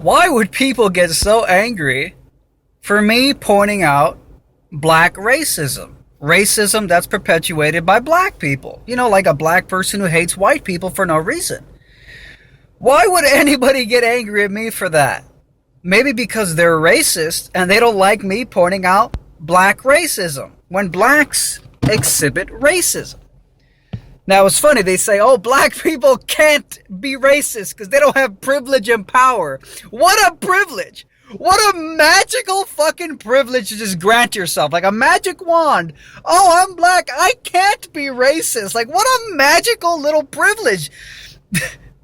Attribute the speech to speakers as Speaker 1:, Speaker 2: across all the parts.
Speaker 1: Why would people get so angry for me pointing out black racism? Racism that's perpetuated by black people. You know, like a black person who hates white people for no reason. Why would anybody get angry at me for that? Maybe because they're racist and they don't like me pointing out black racism when blacks exhibit racism. Now, it's funny, they say, oh, black people can't be racist because they don't have privilege and power. What a privilege! What a magical fucking privilege to just grant yourself. Like a magic wand. Oh, I'm black. I can't be racist. Like, what a magical little privilege.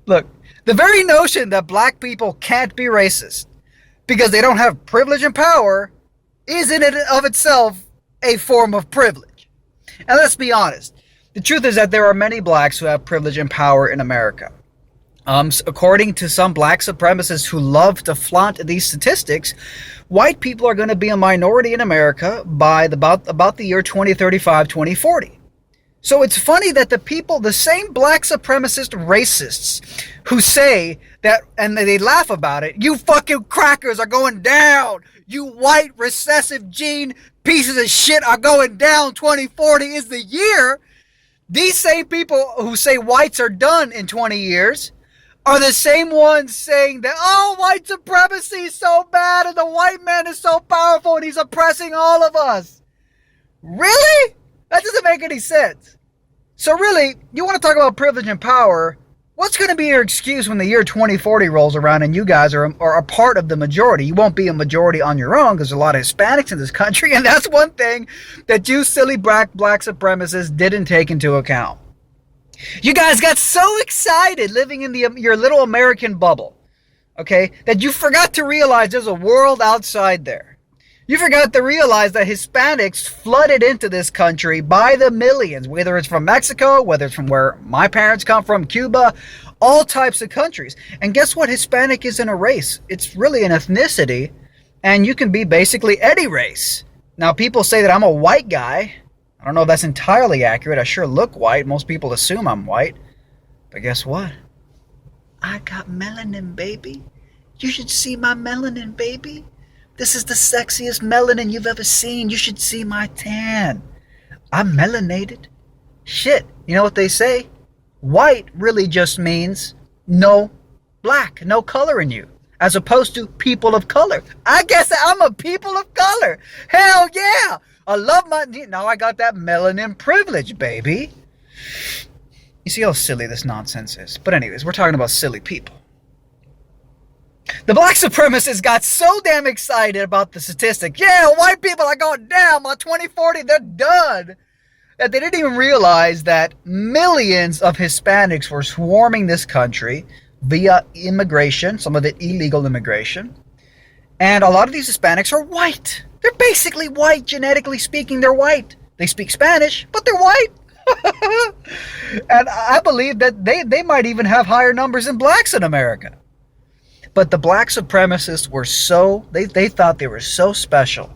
Speaker 1: Look, the very notion that black people can't be racist because they don't have privilege and power is in and of itself a form of privilege. And let's be honest. The truth is that there are many blacks who have privilege and power in America. According to some black supremacists who love to flaunt these statistics, white people are going to be a minority in America by about the year 2035, 2040. So it's funny that the same black supremacist racists who say that, and they laugh about it, you fucking crackers are going down, you white recessive gene pieces of shit are going down, 2040 is the year. These same people who say whites are done in 20 years are the same ones saying that, oh, white supremacy is so bad and the white man is so powerful and he's oppressing all of us. Really? That doesn't make any sense. So really, you want to talk about privilege and power, what's going to be your excuse when the year 2040 rolls around and you guys are a part of the majority? You won't be a majority on your own because there's a lot of Hispanics in this country, and that's one thing that you silly black supremacists didn't take into account. You guys got so excited living in your little American bubble, okay, that you forgot to realize there's a world outside there. You forgot to realize that Hispanics flooded into this country by the millions, whether it's from Mexico, whether it's from where my parents come from, Cuba, all types of countries. And guess what? Hispanic isn't a race. It's really an ethnicity, and you can be basically any race. Now, people say that I'm a white guy. I don't know if that's entirely accurate. I sure look white. Most people assume I'm white. But guess what? I got melanin, baby. You should see my melanin, baby. This is the sexiest melanin you've ever seen. You should see my tan. I'm melanated. Shit, you know what they say? White really just means no black, no color in you, as opposed to people of color. I guess I'm a people of color. Hell yeah. I love now I got that melanin privilege, baby. You see how silly this nonsense is. But anyways, we're talking about silly people. The black supremacists got so damn excited about the statistic. Yeah, white people are going down by 2040. They're done. That they didn't even realize that millions of Hispanics were swarming this country via immigration, some of it illegal immigration. And a lot of these Hispanics are white. They're basically white, genetically speaking, they're white. They speak Spanish, but they're white. And I believe that they might even have higher numbers than blacks in America. But the black supremacists were they thought they were so special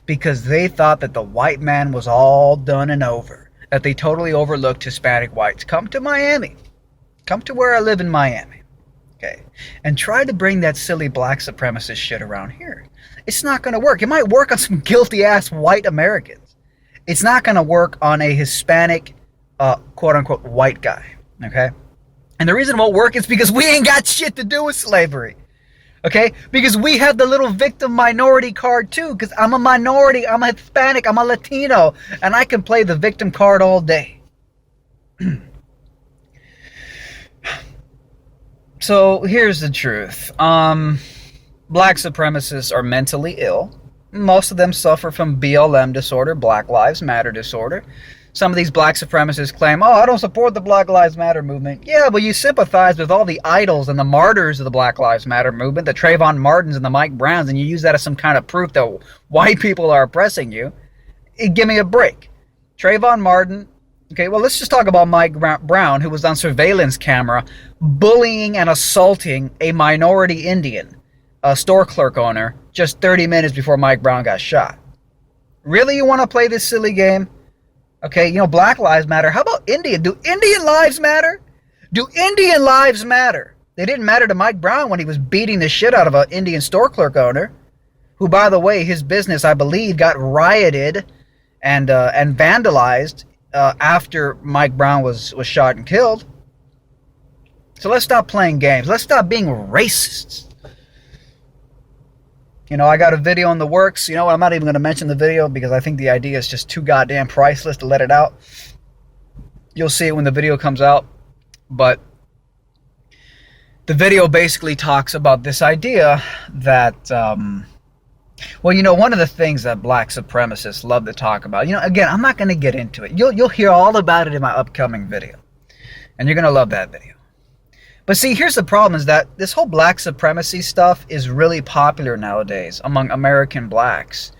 Speaker 1: because they thought that the white man was all done and over, that they totally overlooked Hispanic whites. Come to Miami. Come to where I live in Miami. Okay. And try to bring that silly black supremacist shit around here. It's not going to work. It might work on some guilty ass white Americans. It's not going to work on a Hispanic, quote unquote, white guy. Okay. And the reason it won't work is because we ain't got shit to do with slavery. Okay? Because we have the little victim minority card too. Because I'm a minority, I'm a Hispanic, I'm a Latino. And I can play the victim card all day. So here's the truth. Black supremacists are mentally ill. Most of them suffer from BLM disorder, Black Lives Matter disorder. Some of these black supremacists claim, oh, I don't support the Black Lives Matter movement. Yeah, but you sympathize with all the idols and the martyrs of the Black Lives Matter movement, the Trayvon Martins and the Mike Browns, and you use that as some kind of proof that white people are oppressing you. Give me a break. Trayvon Martin. Okay, well, let's just talk about Mike Brown, who was on surveillance camera bullying and assaulting a minority Indian, a store clerk owner, just 30 minutes before Mike Brown got shot. Really, you want to play this silly game? Okay, you know, Black Lives Matter. How about Indian? Do Indian lives matter? Do Indian lives matter? They didn't matter to Mike Brown when he was beating the shit out of an Indian store clerk owner, who, by the way, his business, I believe, got rioted and vandalized after Mike Brown was shot and killed. So let's stop playing games. Let's stop being racists. You know, I got a video in the works. You know what? I'm not even going to mention the video because I think the idea is just too goddamn priceless to let it out. You'll see it when the video comes out. But the video basically talks about this idea that, well, you know, one of the things that black supremacists love to talk about, you know, again, I'm not going to get into it. You'll hear all about it in my upcoming video. And you're going to love that video. But see, here's the problem, is that this whole black supremacy stuff is really popular nowadays among American blacks.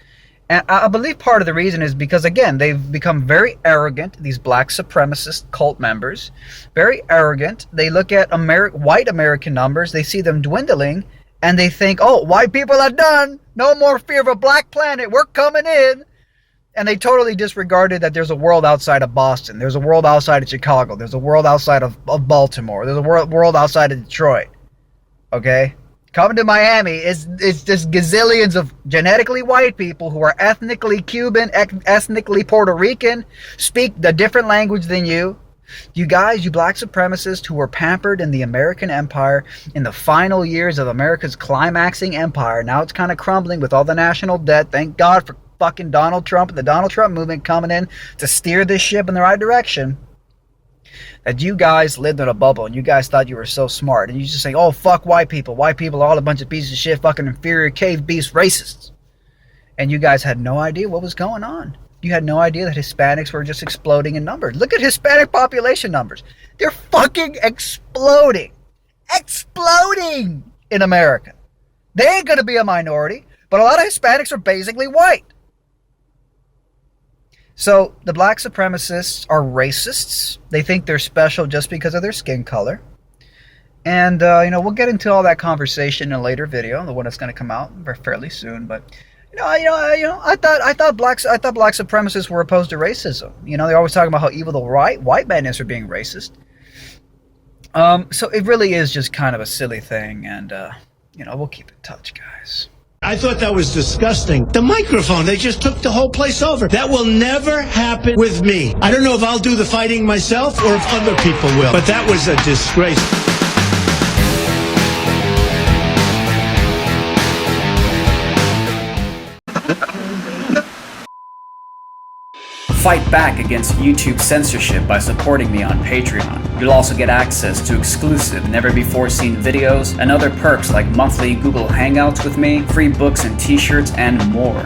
Speaker 1: And I believe part of the reason is because, again, they've become very arrogant, these black supremacist cult members. Very arrogant. They look at white American numbers, they see them dwindling, and they think, oh, white people are done. No more fear of a black planet. We're coming in. And they totally disregarded that there's a world outside of Boston. There's a world outside of Chicago. There's a world outside of Baltimore. There's a world outside of Detroit. Okay? Coming to Miami is just gazillions of genetically white people who are ethnically Cuban, ethnically Puerto Rican, speak a different language than you. You guys, you black supremacists who were pampered in the American empire in the final years of America's climaxing empire. Now it's kind of crumbling with all the national debt. Thank God for fucking Donald Trump and the Donald Trump movement coming in to steer this ship in the right direction. That you guys lived in a bubble and you guys thought you were so smart, and you just say, oh, fuck white people. White people are all a bunch of pieces of shit, fucking inferior cave beast racists. And you guys had no idea what was going on. You had no idea that Hispanics were just exploding in numbers. Look at Hispanic population numbers. They're fucking exploding. Exploding in America. They ain't gonna be a minority, but a lot of Hispanics are basically white. So the black supremacists are racists. They think they're special just because of their skin color. And, you know, we'll get into all that conversation in a later video, the one that's going to come out fairly soon. But, I thought black supremacists were opposed to racism. You know, they're always talking about how evil the white man is for being racist. So it really is just kind of a silly thing. And, we'll keep in touch, guys.
Speaker 2: I thought that was disgusting. The microphone, they just took the whole place over. That will never happen with me. I don't know if I'll do the fighting myself or if other people will, but that was a disgrace.
Speaker 3: Fight back against YouTube censorship by supporting me on Patreon. You'll also get access to exclusive, never-before-seen videos and other perks like monthly Google Hangouts with me, free books and t-shirts, and more.